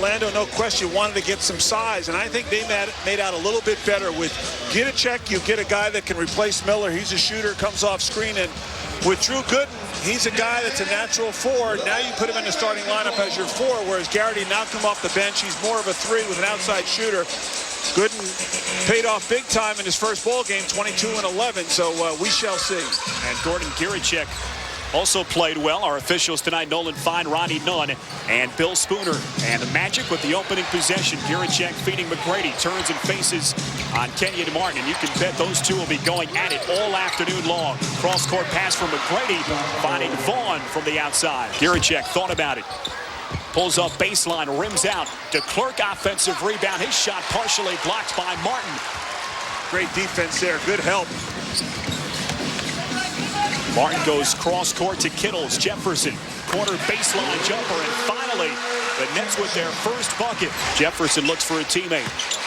Orlando, no question, wanted to get some size, and I think they made out a little bit better with get a check. You get a guy that can replace Miller. He's a shooter, comes off screen, and with Drew Gooden, he's a guy that's a natural 4. Now you put him in the starting lineup as your 4, whereas Garrity knocked him off the bench. He's more of a 3 with an outside shooter. Gooden paid off big time in his first ball game, 22 and 11, so we shall see. And Gordon Giericek also played well. Our officials tonight, Nolan Fine, Ronnie Nunn, and Bill Spooner. And the Magic with the opening possession. Giericek feeding McGrady, turns and faces on Kenyon Martin. And you can bet those two will be going at it all afternoon long. Cross-court pass from McGrady, finding Vaughn from the outside. Giericek thought about it. Pulls up baseline, rims out. DeClerc offensive rebound. His shot partially blocked by Martin. Great defense there. Good help. Martin goes cross-court to Kittles. Jefferson, corner baseline jumper, and finally, the Nets with their first bucket. Jefferson looks for a teammate.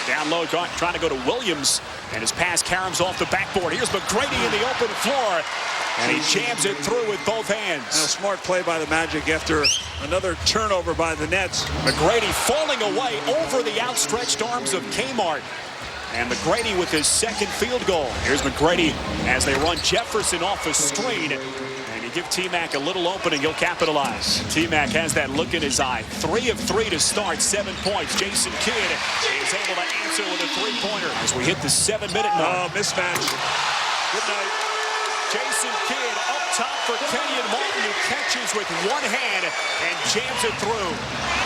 Down low, trying to go to Williams, and his pass caroms off the backboard. Here's McGrady in the open floor, and he jams it through with both hands. And a smart play by the Magic after another turnover by the Nets. McGrady falling away over the outstretched arms of K-Mart. And McGrady with his second field goal. Here's McGrady as they run Jefferson off a screen. And you give T-Mac a little opening, he'll capitalize. T-Mac has that look in his eye. 3 of 3 to start, 7 points. Jason Kidd is able to answer with a 3-pointer as we hit the 7-minute mark. Oh, mismatch. Good night. Jason Kidd up top for Kenyon Martin, who catches with one hand and jams it through.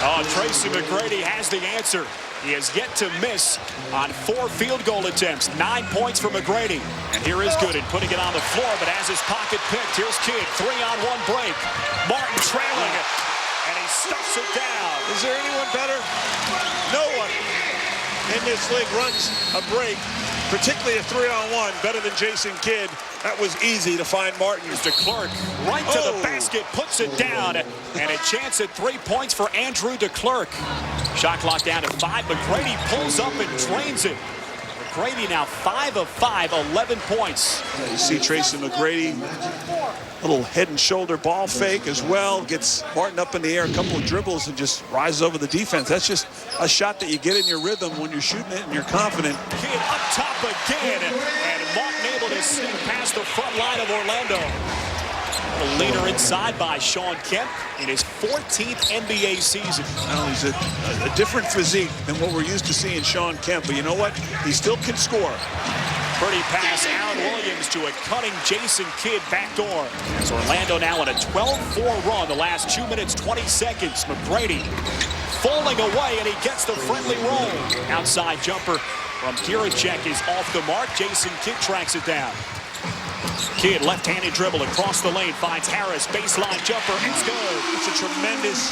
Oh, Tracy McGrady has the answer. He has yet to miss on 4 field goal attempts. 9 points for McGrady. And here is Gooden putting it on the floor, but has his pocket picked. Here's Kidd, 3-on-1 break. Martin trailing it, and he stuffs it down. Is there anyone better? No one in this league runs a break, particularly a 3-on-1, better than Jason Kidd. That was easy to find Martin. Here's DeClerc right to the basket, puts it down, and a chance at 3 points for Andrew DeClerc. Shot clock down to 5. McGrady pulls up and drains it. McGrady now 5 of 5, 11 points. You see Tracy McGrady, little head and shoulder ball fake as well. Gets Martin up in the air, a couple of dribbles, and just rises over the defense. That's just a shot that you get in your rhythm when you're shooting it and you're confident. Kidd up top again, and Martin able to sneak past the front line of Orlando. A leader inside by Sean Kemp in his 14th NBA season. Well, he's a different physique than what we're used to seeing Sean Kemp, but you know what? He still can score. Pretty pass, Aaron Williams to a cutting Jason Kidd backdoor. As Orlando now on a 12-4 run the last 2 minutes, 20 seconds. McGrady falling away, and he gets the friendly roll. Outside jumper from Giericek is off the mark. Jason Kidd tracks it down. Kidd, left-handed dribble across the lane, finds Harris, baseline jumper, it's good. It's a tremendous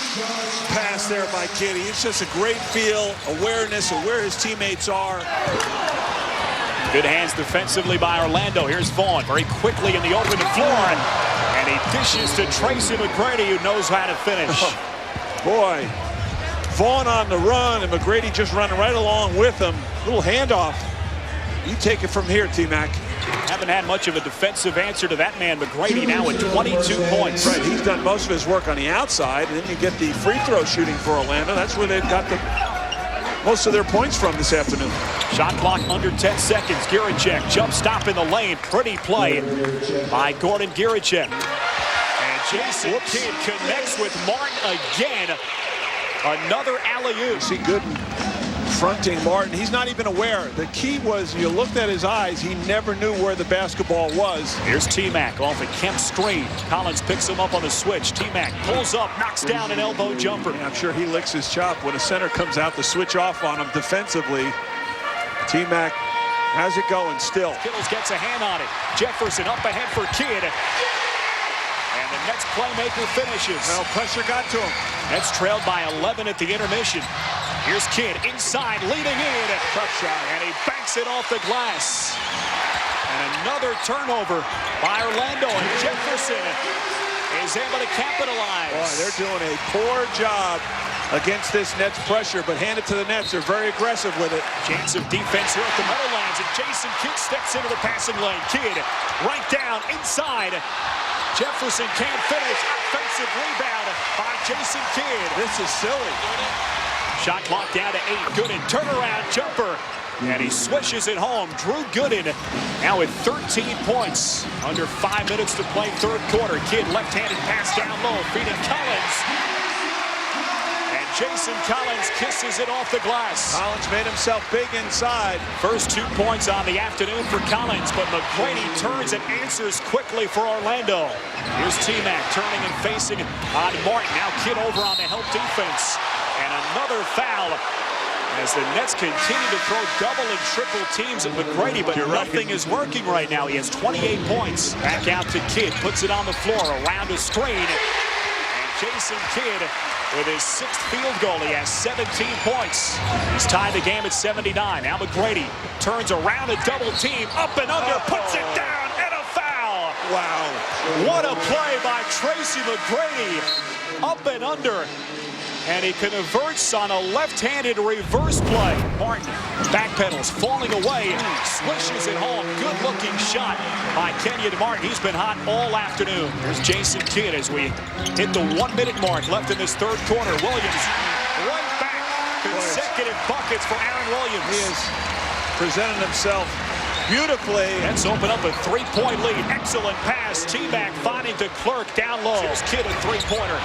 pass there by Kidd. It's just a great feel, awareness of where his teammates are. Good hands defensively by Orlando. Here's Vaughn very quickly in the open floor, and he dishes to Tracy McGrady, who knows how to finish. Oh, boy, Vaughn on the run, and McGrady just running right along with him. Little handoff. You take it from here, T-Mac. Haven't had much of a defensive answer to that man, McGrady, now with 22 points. Right, he's done most of his work on the outside, and then you get the free throw shooting for Orlando. That's where they've got most of their points from this afternoon. Shot clock under 10 seconds. Giericek, jump stop in the lane. Pretty play by Gordon Giericek. And Jason Kidd connects with Martin again. Another alley-oop. See Gooden fronting Martin. He's not even aware. The key was you looked at his eyes. He never knew where the basketball was. Here's T-Mac off a Kemp screen. Collins picks him up on the switch. T-Mac pulls up, knocks down an elbow jumper. Yeah, I'm sure he licks his chop when a center comes out to switch off on him defensively. T-Mac has it going still. Kittles gets a hand on it. Jefferson up ahead for Kidd. And the Nets playmaker finishes. Well, pressure got to him. Nets trailed by 11 at the intermission. Here's Kidd inside, leading in. Tough shot. And he banks it off the glass. And another turnover by Orlando. And Jefferson is able to capitalize. Boy, they're doing a poor job against this Nets pressure, but hand it to the Nets. They're very aggressive with it. Chance of defense here at the Meadowlands, and Jason Kidd steps into the passing lane. Kidd right down inside. Jefferson can't finish. Offensive rebound by Jason Kidd. This is silly. Shot clock down to 8. Gooden, turnaround jumper. And he swishes it home. Drew Gooden now with 13 points. Under 5 minutes to play third quarter. Kidd left-handed pass down low, feeding Collins. And Jason Collins kisses it off the glass. Collins made himself big inside. First 2 points on the afternoon for Collins, but McGrady turns and answers quickly for Orlando. Here's T-Mac turning and facing on Martin. Now Kidd over on the help defense. And another foul as the Nets continue to throw double and triple teams at McGrady, but nothing is working right now. He has 28 points. Back out to Kidd, puts it on the floor, around a screen. And Jason Kidd with his 6th field goal. He has 17 points. He's tied the game at 79. Now McGrady turns around a double team, up and under, puts it down, and a foul. Wow. What a play by Tracy McGrady. Up and under. And he converts on a left-handed reverse play. Martin backpedals, falling away, swishes it home. Good-looking shot by Kenyon Martin. He's been hot all afternoon. Here's Jason Kidd as we hit the 1-minute mark left in this third quarter. Williams right back. Consecutive buckets for Aaron Williams. He has presented himself beautifully. Nets open up a 3-point lead. Excellent pass. T-Mac finding the clerk down low. Here's Kidd a 3-pointer.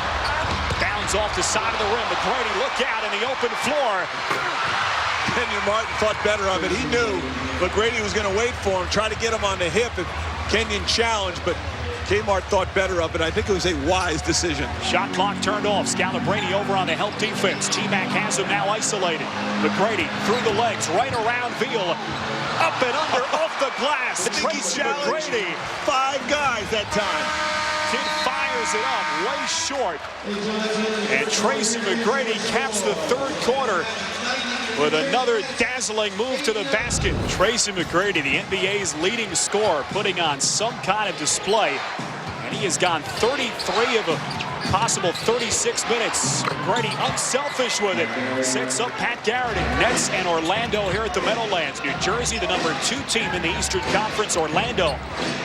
Bounds off the side of the rim. McGrady look out in the open floor. Kenyon Martin thought better of it. He knew McGrady was going to wait for him, try to get him on the hip if Kenyon challenged, but K-Mart thought better of it. I think it was a wise decision. Shot clock turned off. Scalabrine over on the help defense. T-Mac has him now isolated. McGrady through the legs, right around Veal. Up and under, off the glass. Tracy McGrady. 5 guys that time. Kidd fires it up, way short. And Tracy McGrady caps the third quarter with another dazzling move to the basket. Tracy McGrady, the NBA's leading scorer, putting on some kind of display. And he has gone 33 of a possible 36 minutes. McGrady unselfish with it. Sets up Pat Garrett. Nets and Orlando here at the Meadowlands. New Jersey, the number 2 team in the Eastern Conference. Orlando,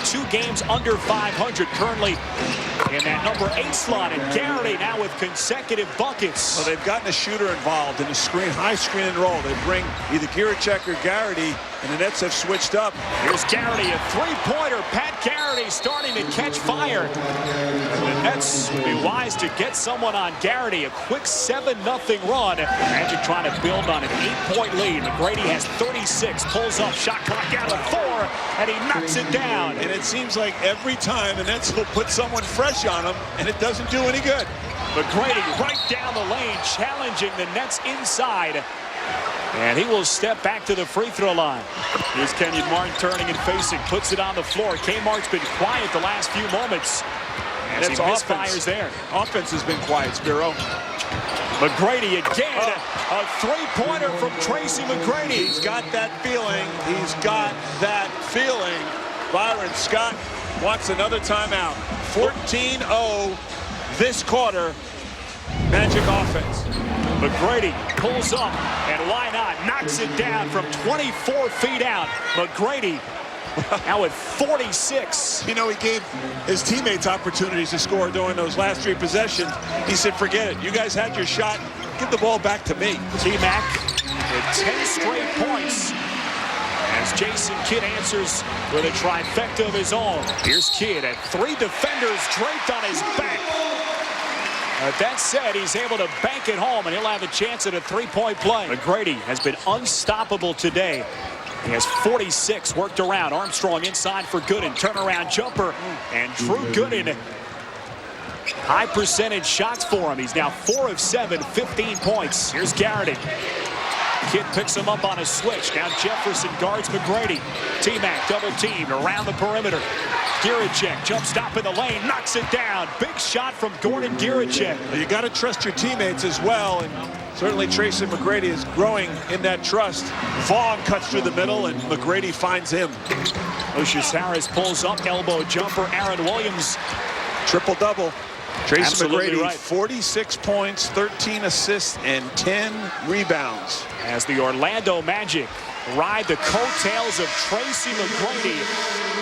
2 games under 500 currently in that number 8 slot. And Garrett now with consecutive buckets. Well, they've gotten a shooter involved in the screen, high screen and roll. They bring either Giricek or Garrity, and the Nets have switched up. Here's Garrity, a 3-pointer. Pat Garrity starting to catch fire. The Nets would be wise to get someone on Garrity. A quick 7-0 run. Magic trying to build on an 8-point lead. McGrady has 36, pulls up, shot clock down to 4, and he knocks it down. And it seems like every time the Nets will put someone fresh on him, and it doesn't do any good. McGrady right down the lane, challenging the Nets inside. And he will step back to the free throw line. Here's Kenyon Martin turning and facing, puts it on the floor. K-Mart's been quiet the last few moments. As he misfires there. Offense has been quiet, Spiro. McGrady again, a 3-pointer from Tracy McGrady. He's got that feeling. He's got that feeling. Byron Scott wants another timeout. 14-0 this quarter. Magic offense. McGrady pulls up, and why not? Knocks it down from 24 feet out. McGrady now at 46. You know, he gave his teammates opportunities to score during those last 3 possessions. He said, forget it. You guys had your shot. Give the ball back to me. T-Mac with 10 straight points. As Jason Kidd answers with a trifecta of his own. Here's Kidd at 3 defenders draped on his back. That said, he's able to bank it home, and he'll have a chance at a 3-point play. McGrady has been unstoppable today. He has 46 worked around. Armstrong inside for Gooden. Turnaround jumper. And Drew Gooden, high percentage shots for him. He's now 4 of 7, 15 points. Here's Garrity. Kidd picks him up on a switch. Now Jefferson guards McGrady. T-Mac double teamed around the perimeter. Giricek jump stop in the lane, knocks it down. Big shot from Gordon Giricek. Well, you got to trust your teammates as well, and certainly Tracy McGrady is growing in that trust. Vaughn cuts through the middle, and McGrady finds him. Lucius Harris pulls up, elbow jumper. Aaron Williams. Triple-double. Tracy Absolutely McGrady, right. 46 points, 13 assists, and 10 rebounds. As the Orlando Magic ride the coattails of Tracy McGrady,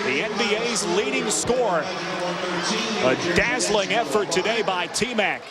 the NBA's leading scorer. A dazzling effort today by T-Mac.